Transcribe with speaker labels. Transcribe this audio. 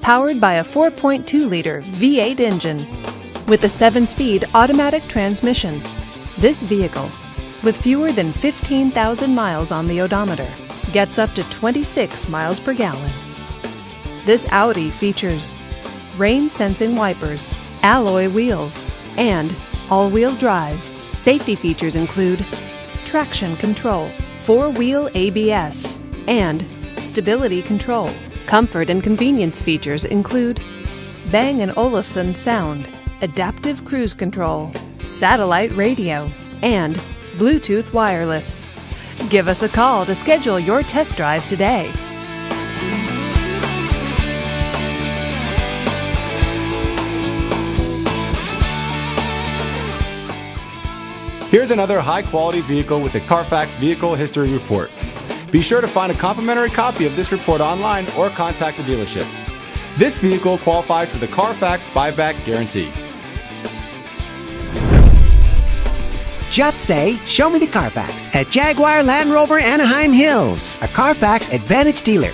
Speaker 1: powered by a 4.2-liter V8 engine with a 7-speed automatic transmission. This vehicle, with fewer than 15,000 miles on the odometer, gets up to 26 miles per gallon. This Audi features rain-sensing wipers, alloy wheels, and all-wheel drive. Safety features include traction control, 4-wheel ABS, and stability control. Comfort and convenience features include Bang & Olufsen sound, adaptive cruise control, satellite radio, and Bluetooth wireless. Give us a call to schedule your test drive today.
Speaker 2: Here's another high-quality vehicle with the Carfax Vehicle History Report. Be sure to find a complimentary copy of this report online or contact the dealership. This vehicle qualifies for the Carfax buyback guarantee.
Speaker 3: Just say, "Show me the Carfax" at Jaguar Land Rover Anaheim Hills, a Carfax Advantage dealer.